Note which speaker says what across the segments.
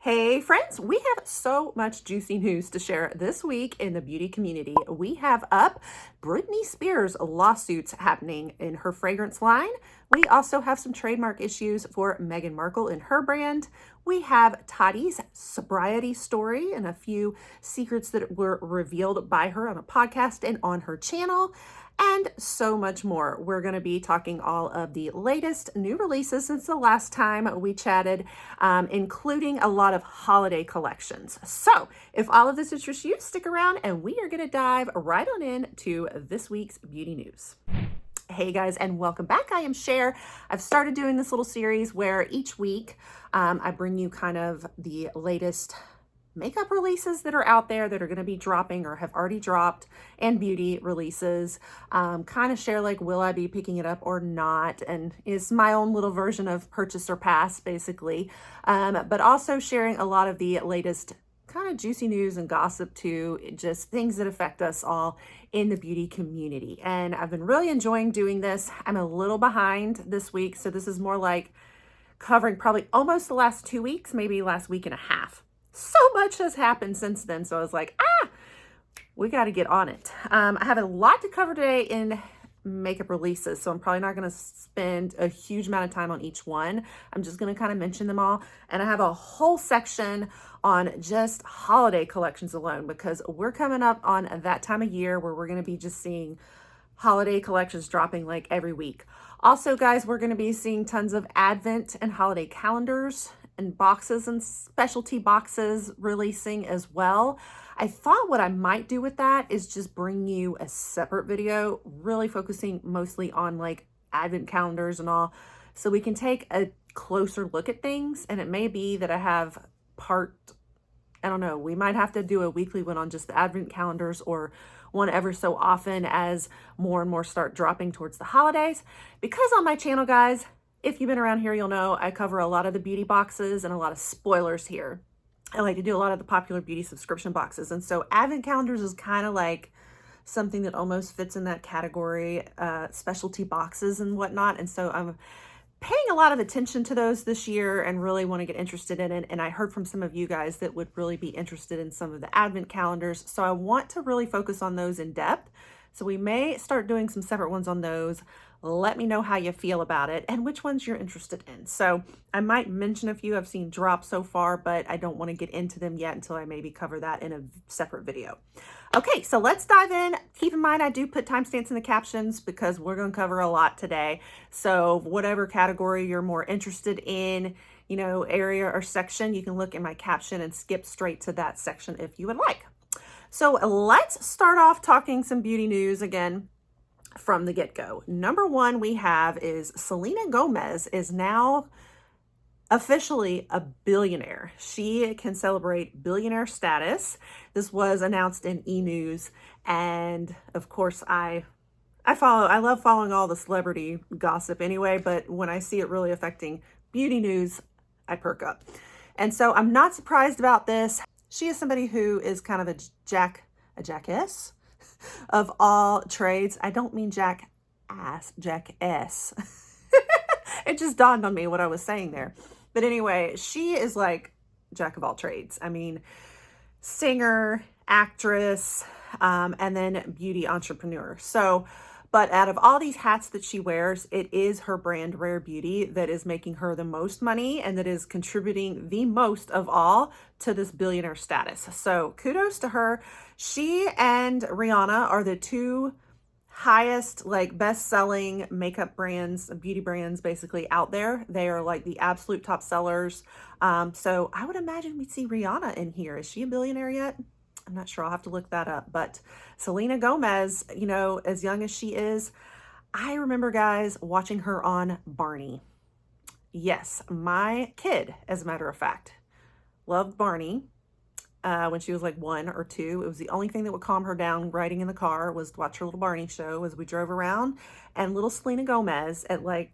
Speaker 1: Hey friends, we have so much juicy news to share this week in the beauty community. We have up Britney Spears lawsuits happening in her fragrance line. We also have some trademark issues for Meghan Markle in her brand. We have Tati's sobriety story and a few secrets that were revealed by her on a podcast and on her channel, and so much more. We're going to be talking all of the latest new releases since the last time we chatted, including a lot of holiday collections. So if all of this interests you, stick around and we are going to dive right on in to this week's beauty news. Hey guys, and welcome back. I am Cher. I've started doing this little series where each week I bring you kind of the latest makeup releases that are out there that are going to be dropping or have already dropped, and beauty releases. Kind of share like, will I be picking it up or not? And it's my own little version of purchase or pass, basically. But also sharing a lot of the latest kind of juicy news and gossip too, just things that affect us all in the beauty community. And I've been really enjoying doing this. I'm a little behind this week, so this is more like covering probably almost the last 2 weeks, maybe last week and a half. So much has happened since then, so I was like, we got to get on it. I have a lot to cover today in makeup releases, so I'm probably not going to spend a huge amount of time on each one. I'm just going to kind of mention them all, and I have a whole section on just holiday collections alone, because we're coming up on that time of year where we're going to be just seeing holiday collections dropping like every week. Also, guys, we're going to be seeing tons of advent and holiday calendars and boxes and specialty boxes releasing as well. I thought what I might do with that is just bring you a separate video, really focusing mostly on like advent calendars and all, so we can take a closer look at things. And it may be that I have I don't know, we might have to do a weekly one on just the advent calendars, or one ever so often as more and more start dropping towards the holidays. Because on my channel, guys, if you've been around here, you'll know I cover a lot of the beauty boxes and a lot of spoilers here. I like to do a lot of the popular beauty subscription boxes. And so advent calendars is kind of like something that almost fits in that category, specialty boxes and whatnot. And so I'm paying a lot of attention to those this year and really want to get interested in it. And I heard from some of you guys that would really be interested in some of the advent calendars. So I want to really focus on those in depth. So we may start doing some separate ones on those. Let me know how you feel about it and which ones you're interested in. So I might mention a few I've seen drop so far, but I don't want to get into them yet until I maybe cover that in a separate video. Okay, so let's dive in. Keep in mind, I do put timestamps in the captions because we're going to cover a lot today. So whatever category you're more interested in, you know, area or section, you can look in my caption and skip straight to that section if you would like. So let's start off talking some beauty news again from the get-go. Number one we have is Selena Gomez is now officially a billionaire. She can celebrate billionaire status. This was announced in E! And of course I love following all the celebrity gossip anyway, but when I see it really affecting beauty news, I perk up. And so I'm not surprised about this. She is somebody who is kind of a jackass of all trades. I don't mean jackass. It just dawned on me what I was saying there. But anyway, she is like jack of all trades. I mean, singer, actress, and then beauty entrepreneur. So, but out of all these hats that she wears, it is her brand Rare Beauty that is making her the most money and that is contributing the most of all to this billionaire status. So kudos to her. She and Rihanna are the two highest, like, best-selling makeup brands, beauty brands basically out there. They are like the absolute top sellers. So I would imagine we'd see Rihanna in here. Is she a billionaire yet? I'm not sure. I'll have to look that up. But Selena Gomez, you know, as young as she is, I remember, guys, watching her on Barney. Yes, my kid, as a matter of fact, loved Barney. When she was like 1 or 2, it was the only thing that would calm her down riding in the car was to watch her little Barney show as we drove around. And little Selena Gomez at like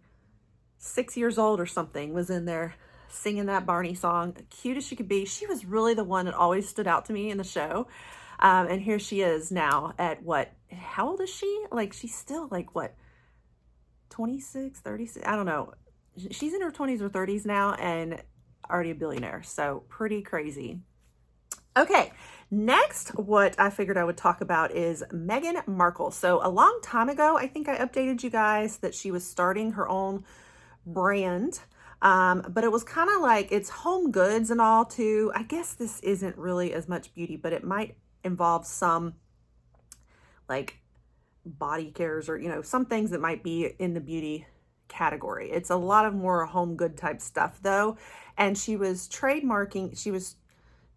Speaker 1: 6 years old or something was in there singing that Barney song, cute as she could be. She was really the one that always stood out to me in the show. And here she is now at what, how old is she? Like, she's still like what, 26, 36? I don't know. She's in her 20s or 30s now, and already a billionaire. So pretty crazy. Okay, next, what I figured I would talk about is Meghan Markle. So a long time ago, I think I updated you guys that she was starting her own brand. But it was kind of like it's home goods and all too. I guess this isn't really as much beauty, but it might involve some like body cares or, some things that might be in the beauty category. It's a lot of more home good type stuff though. And she was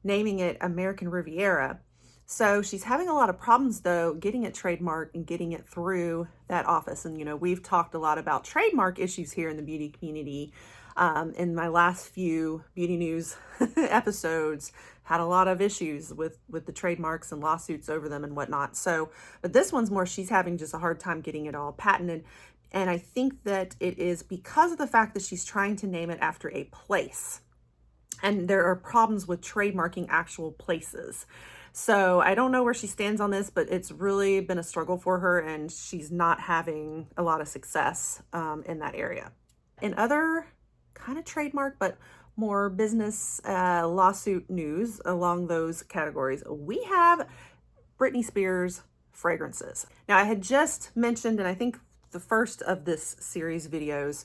Speaker 1: naming it American Riviera. So she's having a lot of problems though, getting it trademarked and getting it through that office. And, we've talked a lot about trademark issues here in the beauty community. In my last few beauty news episodes, had a lot of issues with the trademarks and lawsuits over them and whatnot. So, but this one's more, she's having just a hard time getting it all patented. And I think that it is because of the fact that she's trying to name it after a place. And there are problems with trademarking actual places. So I don't know where she stands on this, but it's really been a struggle for her and she's not having a lot of success in that area. In other kind of trademark, but more business lawsuit news along those categories, we have Britney Spears fragrances. Now I had just mentioned, and I think the first of this series videos,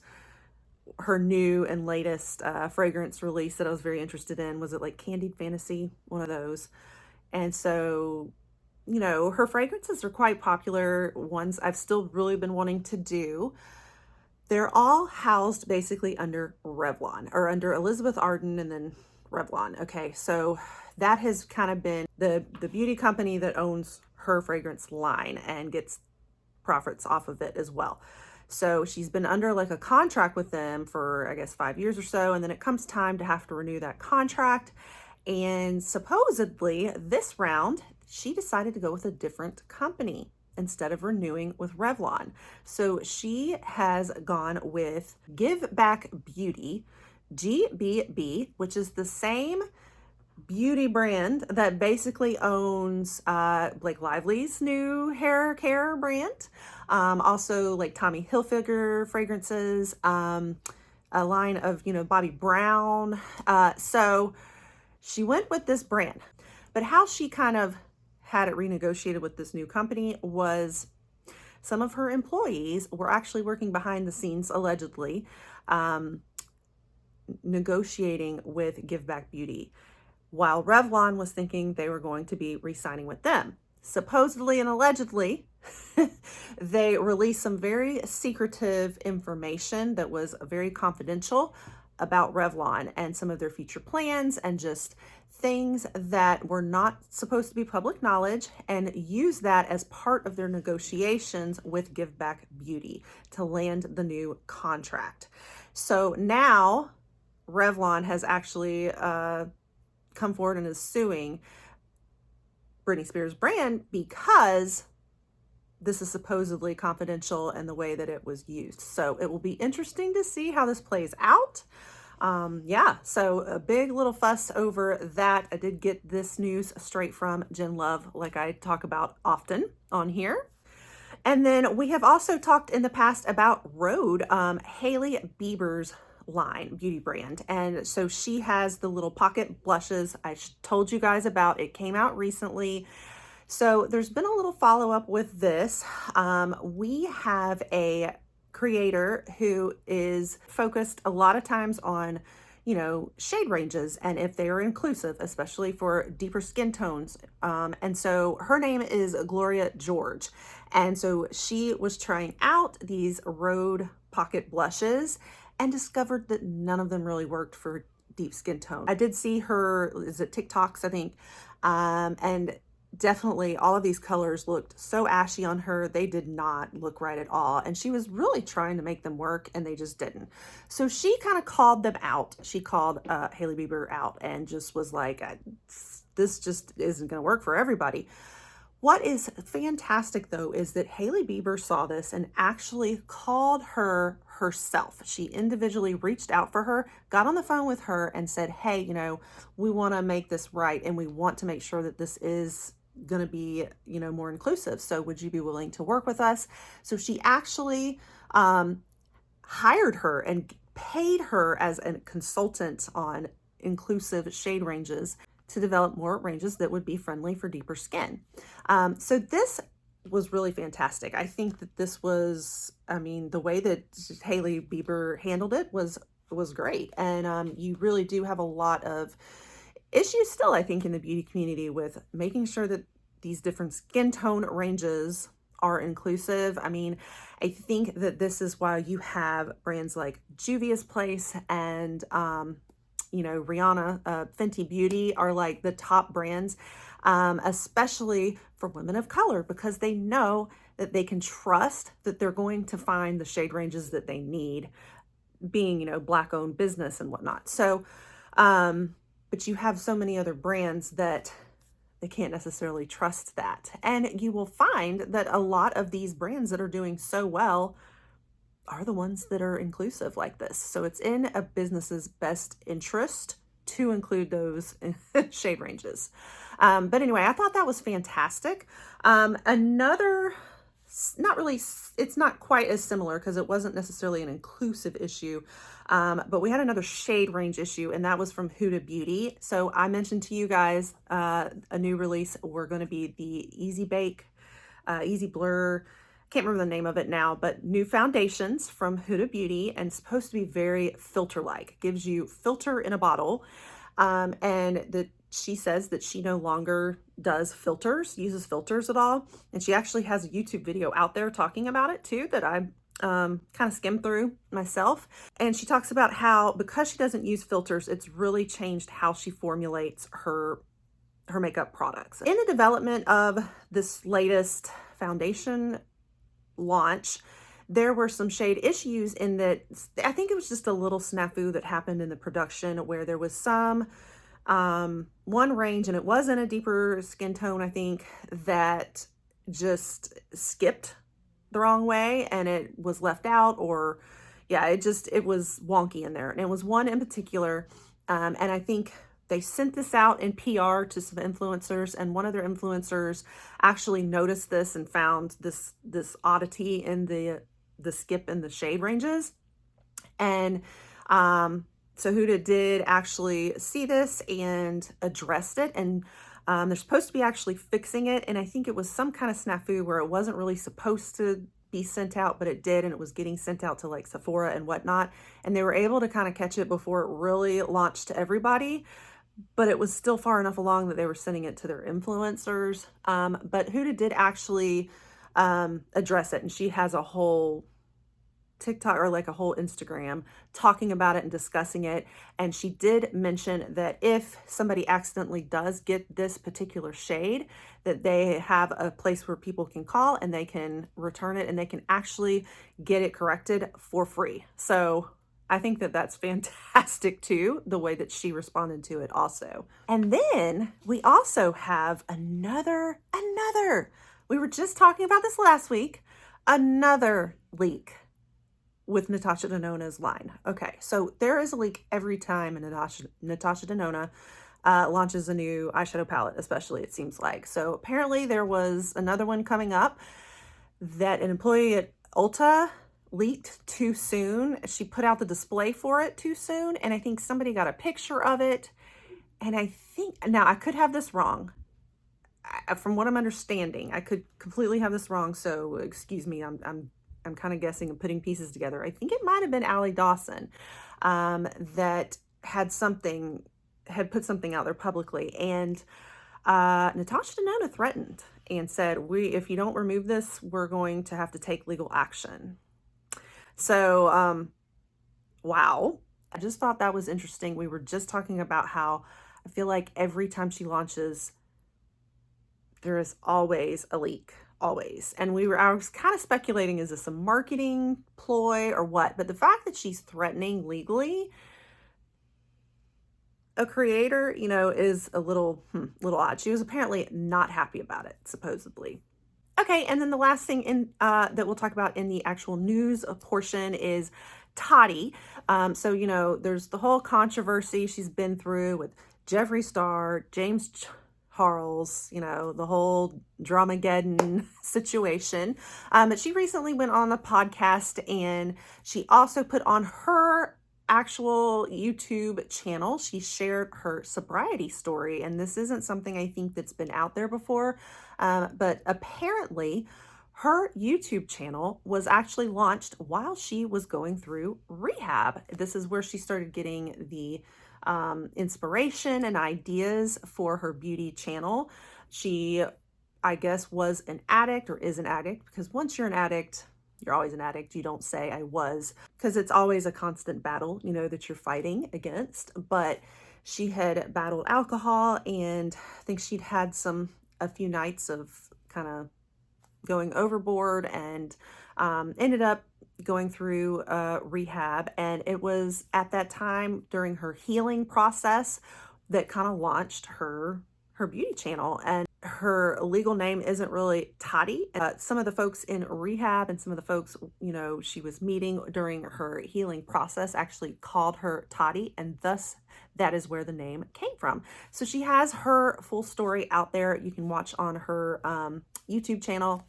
Speaker 1: her new and latest fragrance release that I was very interested in. Was it like Candied Fantasy? One of those. And so, her fragrances are quite popular, ones I've still really been wanting to do. They're all housed basically under Revlon, or under Elizabeth Arden and then Revlon. Okay, so that has kind of been the beauty company that owns her fragrance line and gets profits off of it as well. So she's been under like a contract with them for, I guess, 5 years or so. And then it comes time to have to renew that contract. And supposedly this round, she decided to go with a different company instead of renewing with Revlon. So she has gone with Give Back Beauty, GBB, which is the same beauty brand that basically owns Blake Lively's new hair care brand. Also like Tommy Hilfiger fragrances, a line of, Bobbi Brown. So she went with this brand, but how she kind of had it renegotiated with this new company was some of her employees were actually working behind the scenes, allegedly, negotiating with Give Back Beauty, while Revlon was thinking they were going to be re-signing with them. Supposedly and allegedly, they released some very secretive information that was very confidential about Revlon and some of their future plans and just things that were not supposed to be public knowledge, and use that as part of their negotiations with Give Back Beauty to land the new contract. So now Revlon has actually come forward and is suing Britney Spears brand because this is supposedly confidential and the way that it was used. So it will be interesting to see how this plays out. Yeah, so a big little fuss over that. I did get this news straight from Jen Love, like I talk about often on here. And then we have also talked in the past about Rhode, Hailey Bieber's line, beauty brand. And so she has the little pocket blushes I told you guys about. It came out recently. So there's been a little follow-up with this. We have a creator who is focused a lot of times on, shade ranges and if they are inclusive, especially for deeper skin tones. And so her name is Gloria George. And so she was trying out these Rhode pocket blushes and discovered that none of them really worked for deep skin tone. I did see her, is it TikToks, I think, and definitely all of these colors looked so ashy on her. They did not look right at all. And she was really trying to make them work and they just didn't. So she kind of called them out. She called Hailey Bieber out and just was like, this just isn't going to work for everybody. What is fantastic though is that Hailey Bieber saw this and actually called her herself. She individually reached out for her, got on the phone with her and said, hey, we want to make this right and we want to make sure that this is going to be, more inclusive. So would you be willing to work with us? So she actually hired her and paid her as a consultant on inclusive shade ranges to develop more ranges that would be friendly for deeper skin. So this was really fantastic. I think that this was, I mean, the way that Hailey Bieber handled it was great. And you really do have a lot of issues still, I think, in the beauty community with making sure that these different skin tone ranges are inclusive. I mean, I think that this is why you have brands like Juvia's Place and, you know, Rihanna, Fenty Beauty are like the top brands, especially for women of color, because they know that they can trust that they're going to find the shade ranges that they need, being, you know, Black owned business and whatnot. So, but you have so many other brands that they can't necessarily trust that. And you will find that a lot of these brands that are doing so well are the ones that are inclusive like this. So it's in a business's best interest to include those shade ranges. But anyway, I thought that was fantastic. Another, not really, it's not quite as similar because it wasn't necessarily an inclusive issue, but we had another shade range issue, and that was from Huda Beauty. So I mentioned to you guys a new release were going to be the Easy Bake, Easy Blur, can't remember the name of it now, but new foundations from Huda Beauty, and supposed to be very filter-like. Gives you filter in a bottle, and she says that she no longer does filters, uses filters at all. And she actually has a YouTube video out there talking about it too that I kind of skimmed through myself. And she talks about how, because she doesn't use filters, it's really changed how she formulates her makeup products. In the development of this latest foundation launch, there were some shade issues in that I think it was just a little snafu that happened in the production where there was some one range, and it was in a deeper skin tone, I think, that just skipped the wrong way and it was left out, or yeah, it was wonky in there. And it was one in particular, and I think they sent this out in PR to some influencers, and one of their influencers actually noticed this and found this oddity in the skip in the shade ranges. And so Huda did actually see this and addressed it, and they're supposed to be actually fixing it. And I think it was some kind of snafu where it wasn't really supposed to be sent out, but it did, and it was getting sent out to like Sephora and whatnot. And they were able to kind of catch it before it really launched to everybody, but it was still far enough along that they were sending it to their influencers. But Huda did actually address it, and she has a whole TikTok, or like a whole Instagram, talking about it and discussing it. And she did mention that if somebody accidentally does get this particular shade, that they have a place where people can call and they can return it, and they can actually get it corrected for free. So I think that that's fantastic too, the way that she responded to it also. And then we also have another, we were just talking about this last week, another leak with Natasha Denona's line. Okay, so there is a leak every time Natasha Denona launches a new eyeshadow palette, especially, it seems like. So apparently there was another one coming up that an employee at Ulta leaked too soon. She put out the display for it too soon, and I think somebody got a picture of it. And I think, now I could have this wrong. From what I'm understanding, I could completely have this wrong, so excuse me, I'm kind of guessing and putting pieces together. I think it might have been Allie Dawson that had put something out there publicly, and Natasha Denona threatened and said, if you don't remove this, we're going to have to take legal action. So, wow. I just thought that was interesting. We were just talking about how I feel like every time she launches, there is always a leak. Always. And I was kind of speculating, is this a marketing ploy or what? But the fact that she's threatening legally a creator, you know, is a little odd. She was apparently not happy about it, supposedly. Okay, and then the last thing that we'll talk about in the actual news portion is Toddy. So, you know, there's the whole controversy she's been through with Jeffree Star, James Charles, you know, the whole Dramageddon situation. But she recently went on a podcast, and she also put on her actual YouTube channel, she shared her sobriety story. And this isn't something I think that's been out there before, but apparently her YouTube channel was actually launched while she was going through rehab. This is where she started getting the inspiration and ideas for her beauty channel. She, I guess, was an addict or is an addict, because once you're an addict, you're always an addict. You don't say I was, because it's always a constant battle, you know, that you're fighting against. But she had battled alcohol, and I think she'd had a few nights of kind of going overboard, and ended up going through rehab. And it was at that time during her healing process that kind of launched her beauty channel. And her legal name isn't really Toddy. Some of the folks in rehab and some of the folks, you know, she was meeting during her healing process actually called her Toddy, and thus that is where the name came from. So she has her full story out there. You can watch on her YouTube channel,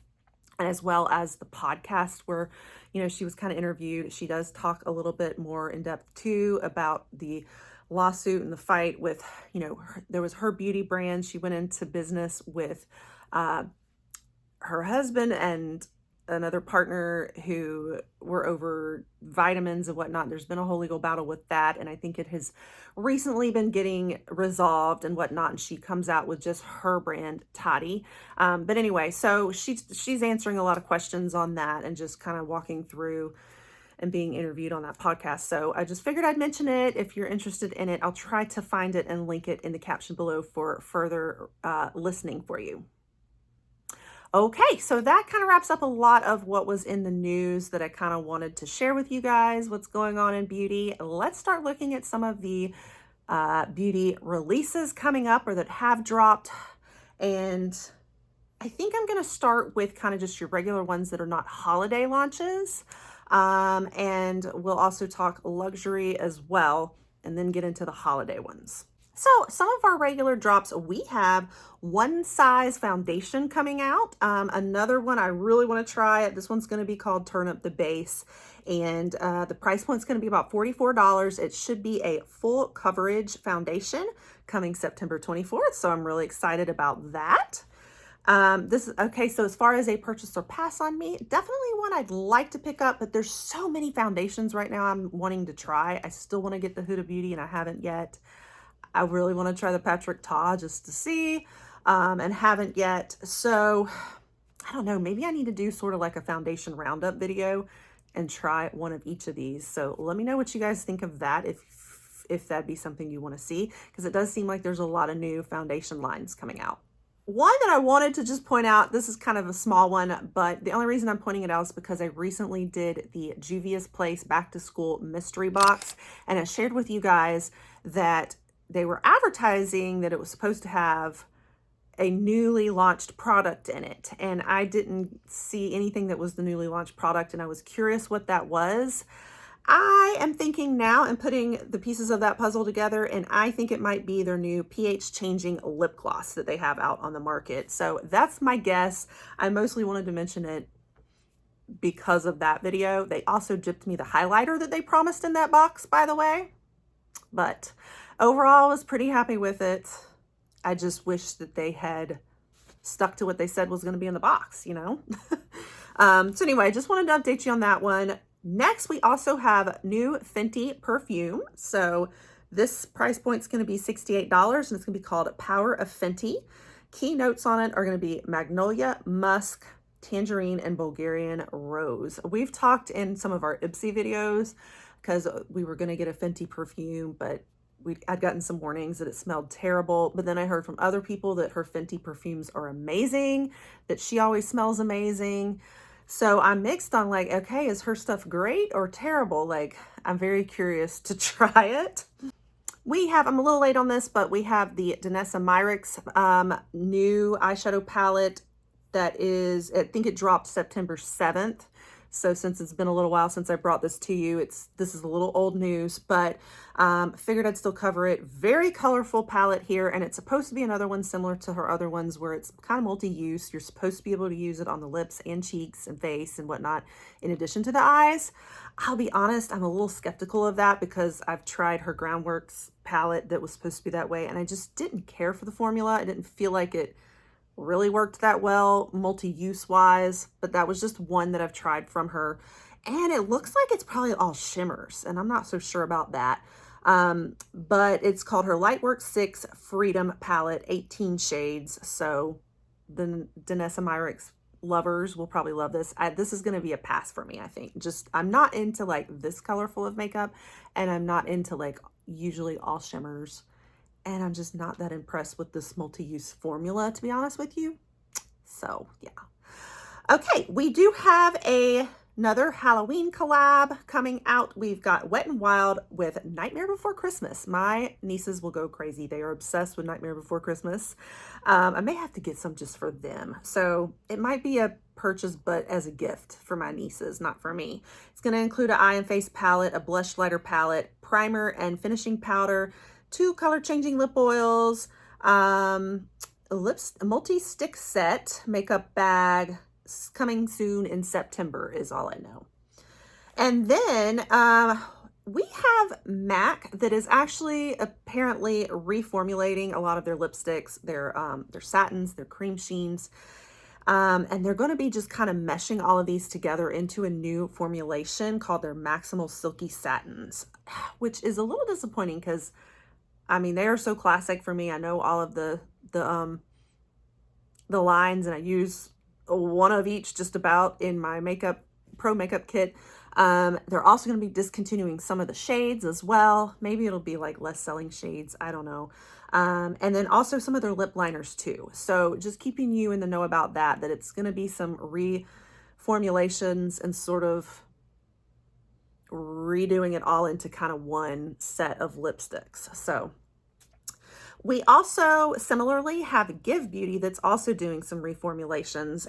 Speaker 1: and as well as the podcast where, you know, she was kind of interviewed. She does talk a little bit more in depth too about the lawsuit and the fight with, you know, there was her beauty brand. She went into business with her husband and another partner who were over vitamins and whatnot. There's been a whole legal battle with that, and I think it has recently been getting resolved and whatnot. And she comes out with just her brand, Toddy. But anyway, so she's answering a lot of questions on that and just kind of walking through and being interviewed on that podcast. So I just figured I'd mention it. If you're interested in it, I'll try to find it and link it in the caption below for further listening for you. Okay, so that kind of wraps up a lot of what was in the news that I kind of wanted to share with you guys, what's going on in beauty. Let's start looking at some of the beauty releases coming up or that have dropped. And I think I'm going to start with kind of just your regular ones that are not holiday launches. And we'll also talk luxury as well, and then get into the holiday ones. So some of our regular drops, we have One Size foundation coming out. Another one I really want to try. This one's going to be called Turn Up the Base, and the price point's going to be about $44. It should be a full coverage foundation coming September 24th. So I'm really excited about that. This is okay. So as far as a purchase or pass on me, definitely one I'd like to pick up, but there's so many foundations right now I'm wanting to try. I still want to get the Huda Beauty and I haven't yet. I really want to try the Patrick Ta just to see, and haven't yet. So I don't know, maybe I need to do sort of like a foundation roundup video and try one of each of these. So let me know what you guys think of that, if that'd be something you want to see, because it does seem like there's a lot of new foundation lines coming out. One that I wanted to just point out, this is kind of a small one, but the only reason I'm pointing it out is because I recently did the Juvia's Place Back to School mystery box, and I shared with you guys that they were advertising that it was supposed to have a newly launched product in it, and I didn't see anything that was the newly launched product, and I was curious what that was. I am thinking now and putting the pieces of that puzzle together, and I think it might be their new pH changing lip gloss that they have out on the market. So that's my guess. I mostly wanted to mention it because of that video. They also gypped me the highlighter that they promised in that box, by the way. But overall, I was pretty happy with it. I just wish that they had stuck to what they said was going to be in the box, you know? So anyway, I just wanted to update you on that one. Next, we also have new Fenty perfume. So this price point is going to be $68, and it's going to be called Power of Fenty. Key notes on it are going to be magnolia, musk, tangerine, and Bulgarian rose. We've talked in some of our Ipsy videos because we were going to get a Fenty perfume, but I'd gotten some warnings that it smelled terrible. But then I heard from other people that her Fenty perfumes are amazing, that she always smells amazing. So I'm mixed on like, okay, is her stuff great or terrible? Like, I'm very curious to try it. I'm a little late on this, but we have the Danessa Myricks new eyeshadow palette that is, I think it dropped September 7th. So since it's been a little while since I brought this to you, this is a little old news, but figured I'd still cover it. Very colorful palette here, and it's supposed to be another one similar to her other ones where it's kind of multi-use. You're supposed to be able to use it on the lips and cheeks and face and whatnot, in addition to the eyes. I'll be honest, I'm a little skeptical of that because I've tried her Groundworks palette that was supposed to be that way, and I just didn't care for the formula. I didn't feel like it really worked that well multi-use wise, but that was just one that I've tried from her, and it looks like it's probably all shimmers, and I'm not so sure about that. But it's called her Lightwork 6 Freedom Palette, 18 shades. So the Danessa Myricks lovers will probably love this. This is going to be a pass for me, I think. Just, I'm not into like this colorful of makeup, and I'm not into like usually all shimmers. And I'm just not that impressed with this multi-use formula, to be honest with you. So, yeah. Okay, we do have another Halloween collab coming out. We've got Wet n Wild with Nightmare Before Christmas. My nieces will go crazy. They are obsessed with Nightmare Before Christmas. I may have to get some just for them. So it might be a purchase, but as a gift for my nieces, not for me. It's going to include an eye and face palette, a blush lighter palette, primer and finishing powder, 2 color changing lip oils, a multi-stick set, makeup bag, coming soon in September is all I know. And then we have MAC that is actually apparently reformulating a lot of their lipsticks, their satins, their cream sheens. And they're going to be just kind of meshing all of these together into a new formulation called their Maximal Silky Satins, which is a little disappointing because I mean, they are so classic for me. I know all of the lines, and I use one of each just about in my pro makeup kit. They're also going to be discontinuing some of the shades as well. Maybe it'll be like less selling shades. I don't know. And then also some of their lip liners too. So just keeping you in the know about that it's going to be some reformulations and sort of redoing it all into kind of one set of lipsticks. So we also similarly have Give Beauty that's also doing some reformulations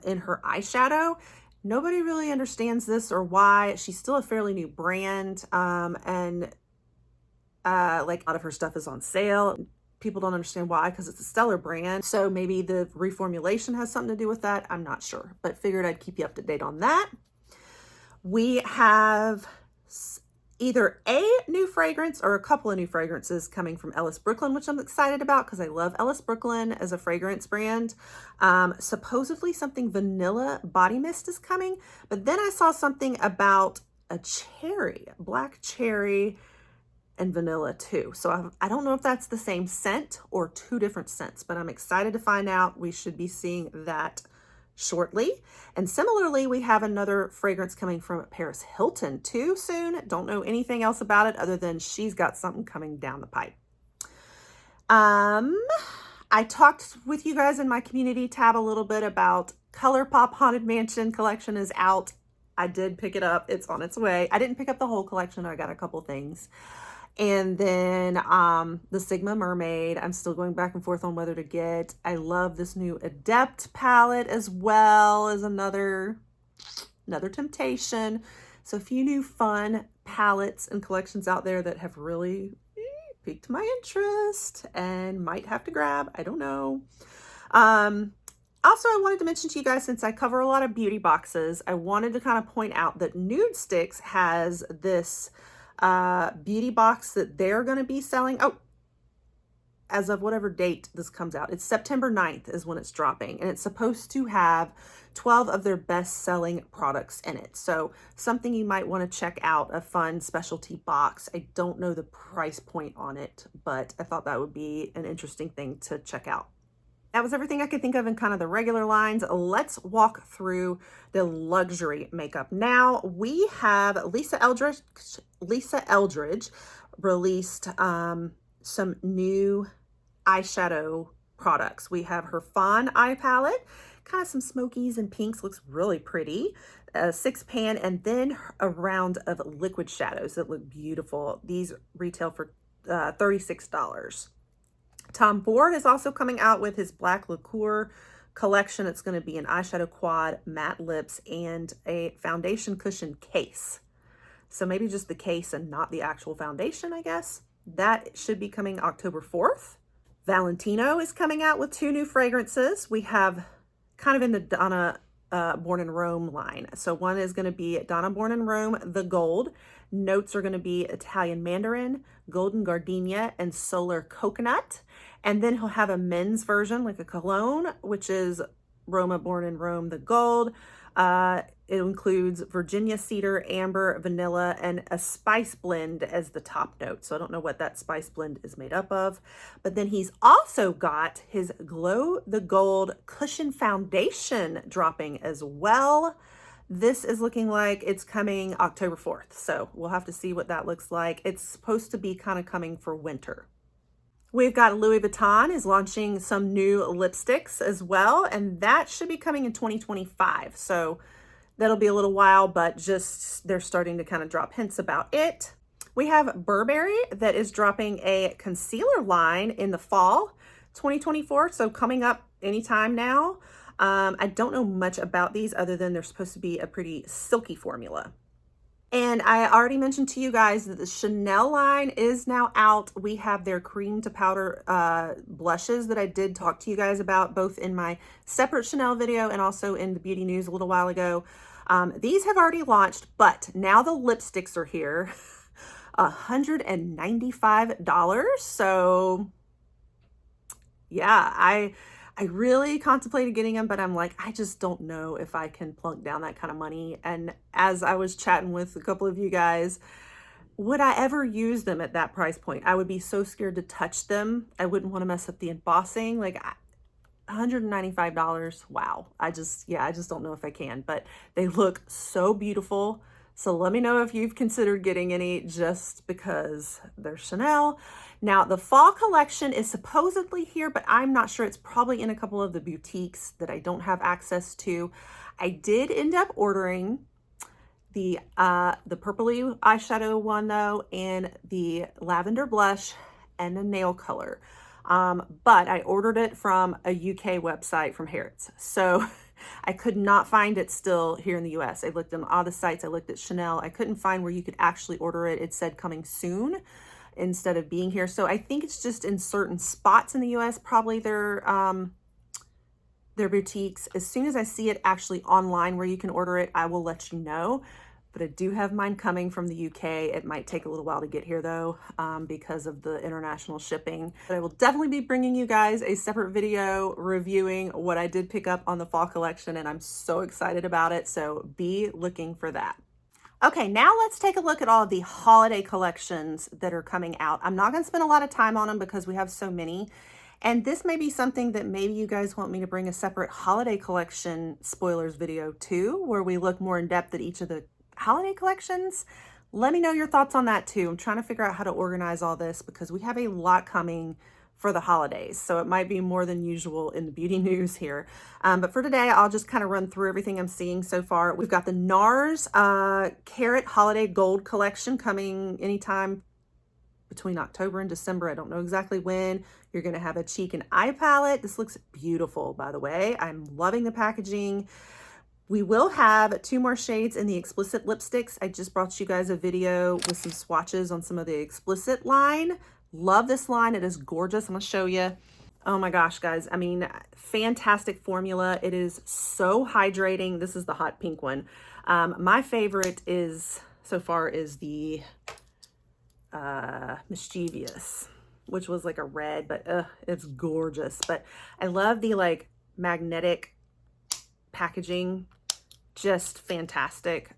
Speaker 1: in her eyeshadow. Nobody really understands this or why. She's still a fairly new brand, and like a lot of her stuff is on sale. People don't understand why because it's a stellar brand. So maybe the reformulation has something to do with that. I'm not sure, but figured I'd keep you up to date on that. We have either a new fragrance or a couple of new fragrances coming from Ellis Brooklyn, which I'm excited about because I love Ellis Brooklyn as a fragrance brand. Supposedly something vanilla body mist is coming, but then I saw something about a cherry, black cherry and vanilla too. So I don't know if that's the same scent or 2 different scents, but I'm excited to find out. We should be seeing that shortly. And similarly, we have another fragrance coming from Paris Hilton too soon. Don't know anything else about it other than she's got something coming down the pipe. I talked with you guys in my community tab a little bit about ColourPop Haunted Mansion collection is out. I did pick it up. It's on its way. I didn't pick up the whole collection. I got a couple things. And then the Sigma Mermaid, I'm still going back and forth on whether to get. I love this new Adept palette as well as another temptation. So a few new fun palettes and collections out there that have really piqued my interest and might have to grab. I don't know. Also, I wanted to mention to you guys, since I cover a lot of beauty boxes, I wanted to kind of point out that Nude Sticks has this beauty box that they're going to be selling. Oh, as of whatever date this comes out, it's September 9th is when it's dropping, and it's supposed to have 12 of their best-selling products in it. So something you might want to check out, a fun specialty box. I don't know the price point on it, but I thought that would be an interesting thing to check out. That was everything I could think of in kind of the regular lines. Let's walk through the luxury makeup. Now we have Lisa Eldridge released some new eyeshadow products. We have her Fawn eye palette, kind of some smokies and pinks, looks really pretty. A 6 pan, and then a round of liquid shadows that look beautiful. These retail for $36. Tom Ford is also coming out with his Black Liqueur collection. It's going to be an eyeshadow quad, matte lips, and a foundation cushion case. So maybe just the case and not the actual foundation, I guess. That should be coming October 4th. Valentino is coming out with 2 new fragrances. We have kind of in the Donna Born in Rome line. So one is going to be Donna Born in Rome, the gold. Notes are going to be Italian mandarin, golden gardenia, and solar coconut. And then he'll have a men's version, like a cologne, which is Roma Born in Rome, the gold. It includes Virginia cedar, amber, vanilla, and a spice blend as the top note. So I don't know what that spice blend is made up of. But then he's also got his Glow the Gold Cushion Foundation dropping as well. This is looking like it's coming October 4th. So we'll have to see what that looks like. It's supposed to be kind of coming for winter. We've got Louis Vuitton is launching some new lipsticks as well, and that should be coming in 2025. So that'll be a little while, but just they're starting to kind of drop hints about it. We have Burberry that is dropping a concealer line in the fall 2024, so coming up anytime now. I don't know much about these other than they're supposed to be a pretty silky formula. And I already mentioned to you guys that the Chanel line is now out. We have their cream to powder blushes that I did talk to you guys about both in my separate Chanel video and also in the beauty news a little while ago. These have already launched, but now the lipsticks are here. $195. So yeah, I really contemplated getting them, but I'm like, I just don't know if I can plunk down that kind of money. And as I was chatting with a couple of you guys, would I ever use them at that price point? I would be so scared to touch them. I wouldn't want to mess up the embossing. Like $195. Wow. I just don't know if I can, but they look so beautiful. So let me know if you've considered getting any just because they're Chanel. Now, the fall collection is supposedly here, but I'm not sure. It's probably in a couple of the boutiques that I don't have access to. I did end up ordering the purpley eyeshadow one though, and the lavender blush and the nail color. But I ordered it from a UK website from Harrods. So I could not find it still here in the US. I looked on all the sites. I looked at Chanel. I couldn't find where you could actually order it. It said coming soon instead of being here. So I think it's just in certain spots in the US, probably their boutiques. As soon as I see it actually online where you can order it, I will let you know. But I do have mine coming from the UK. It might take a little while to get here though, because of the international shipping. But I will definitely be bringing you guys a separate video reviewing what I did pick up on the fall collection, and I'm so excited about it. So be looking for that. Okay, now let's take a look at all of the holiday collections that are coming out. I'm not going to spend a lot of time on them because we have so many. And this may be something that maybe you guys want me to bring a separate holiday collection spoilers video too, where we look more in depth at each of the holiday collections. Let me know your thoughts on that too. I'm trying to figure out how to organize all this because we have a lot coming for the holidays. So it might be more than usual in the beauty news here. But for today, I'll just kind of run through everything I'm seeing so far. We've got the NARS Carrot Holiday Gold Collection coming anytime between October and December. I don't know exactly when. You're going to have a cheek and eye palette. This looks beautiful, by the way. I'm loving the packaging. We will have 2 more shades in the explicit lipsticks. I just brought you guys a video with some swatches on some of the explicit line. Love this line. It is gorgeous. I'm going to show you. Oh my gosh, guys. I mean, fantastic formula. It is so hydrating. This is the hot pink one. My favorite is so far is the Mischievous, which was like a red, but it's gorgeous. But I love the like magnetic packaging. Just fantastic.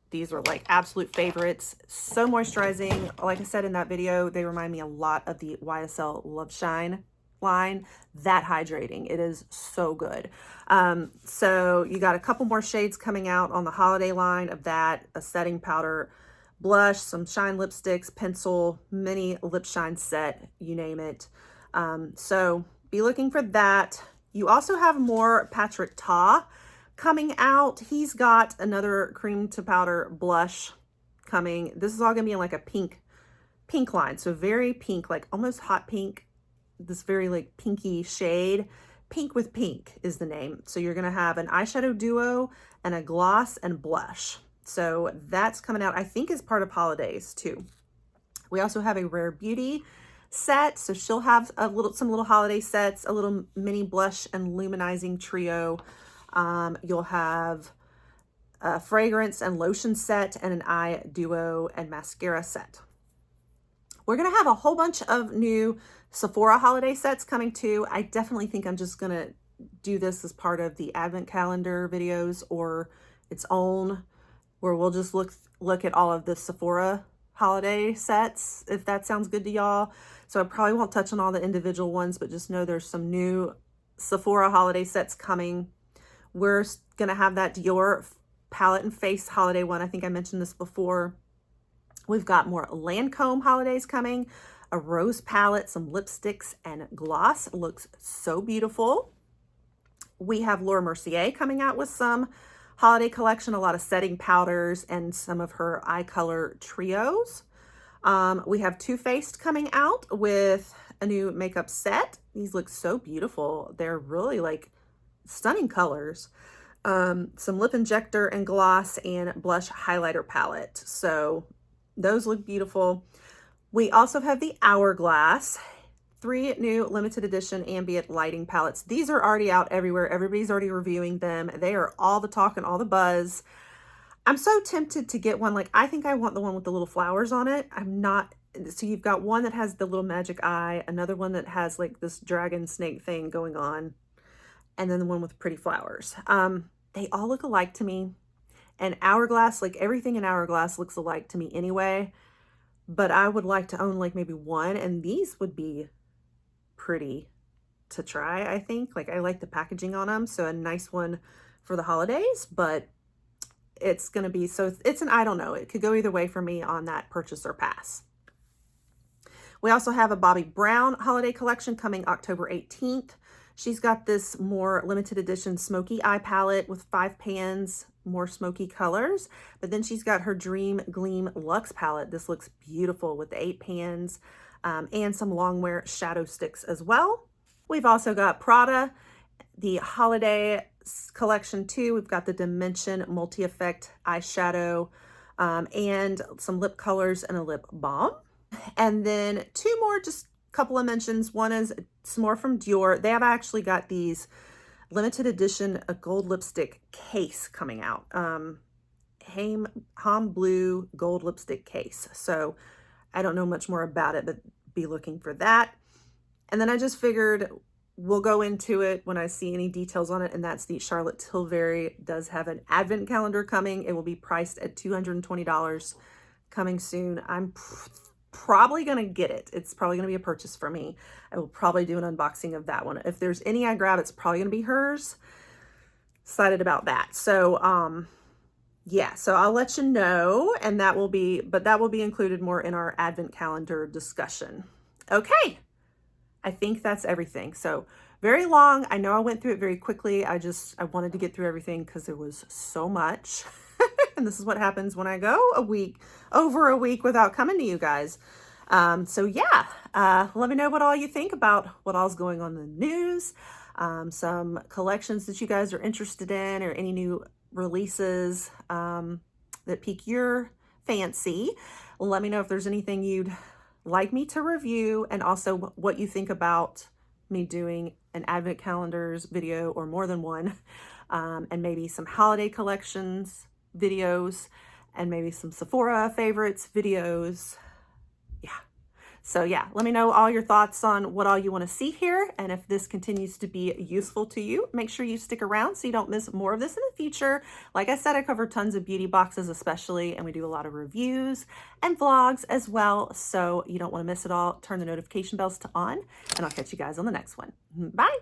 Speaker 1: These are like absolute favorites. So moisturizing. Like I said in that video, they remind me a lot of the YSL Love Shine line. That hydrating. It is so good. So you got a couple more shades coming out on the holiday line of that, a setting powder, blush, some shine lipsticks, pencil, mini lip shine set, you name it. So be looking for that. You also have more Patrick Ta coming out. He's got another cream to powder blush coming. This is all gonna be in like a pink line. So very pink, like almost hot pink, this very like pinky shade. Pink with Pink is the name. So you're going to have an eyeshadow duo and a gloss and blush. So that's coming out, I think, as part of holidays too. We also have a Rare Beauty set. So she'll have some little holiday sets, a little mini blush and luminizing trio. You'll have a fragrance and lotion set and an eye duo and mascara set. We're going to have a whole bunch of new Sephora holiday sets coming too. I definitely think I'm just going to do this as part of the advent calendar videos or its own, where we'll just look at all of the Sephora holiday sets, if that sounds good to y'all. So I probably won't touch on all the individual ones, but just know there's some new Sephora holiday sets coming. We're going to have that Dior palette and face holiday one. I think I mentioned this before. We've got more Lancome holidays coming, a rose palette, some lipsticks, and gloss. It looks so beautiful. We have Laura Mercier coming out with some holiday collection, a lot of setting powders and some of her eye color trios. We have Too Faced coming out with a new makeup set. These look so beautiful. They're really like stunning colors. Some lip injector and gloss and blush highlighter palette. So those look beautiful. We also have the Hourglass, 3 new limited edition ambient lighting palettes. These are already out everywhere. Everybody's already reviewing them. They are all the talk and all the buzz. I'm so tempted to get one. Like, I think I want the one with the little flowers on it. I'm not. So you've got one that has the little magic eye, another one that has like this dragon snake thing going on, and then the one with pretty flowers. They all look alike to me. And Hourglass, like everything in Hourglass looks alike to me anyway, but I would like to own like maybe one, and these would be pretty to try, I think. Like, I like the packaging on them, so a nice one for the holidays, but it's going to be, so it's an, I don't know, it could go either way for me on that purchase or pass. We also have a Bobbi Brown holiday collection coming October 18th. She's got this more limited edition smoky eye palette with 5 pans, more smoky colors. But then she's got her Dream Gleam Luxe palette. This looks beautiful with the 8 pans and some longwear shadow sticks as well. We've also got Prada, the holiday collection too. We've got the Dimension Multi-Effect eyeshadow and some lip colors and a lip balm. And then 2 more, just couple of mentions. One is some more from Dior. They have actually got these limited edition a gold lipstick case coming out. Ham Blue gold lipstick case. So I don't know much more about it, but be looking for that. And then I just figured we'll go into it when I see any details on it, and that's the Charlotte Tilbury does have an advent calendar coming. It will be priced at $220 coming soon. I'm probably going to get it. It's probably going to be a purchase for me. I will probably do an unboxing of that one. If there's any I grab, it's probably going to be hers. Excited about that. So, yeah, so I'll let you know, and that will be included more in our advent calendar discussion. Okay. I think that's everything. So very long. I know I went through it very quickly. I wanted to get through everything because there was so much. And this is what happens when I go over a week without coming to you guys. So yeah, let me know what all you think about what all's going on in the news. Some collections that you guys are interested in, or any new releases that pique your fancy. Let me know if there's anything you'd like me to review, and also what you think about me doing an advent calendars video or more than one, and maybe some holiday collections videos, and maybe some Sephora favorites videos. Yeah. So yeah, let me know all your thoughts on what all you want to see here. And if this continues to be useful to you, make sure you stick around so you don't miss more of this in the future. Like I said, I cover tons of beauty boxes especially, and we do a lot of reviews and vlogs as well. So you don't want to miss it all. Turn the notification bells to on, and I'll catch you guys on the next one. Bye.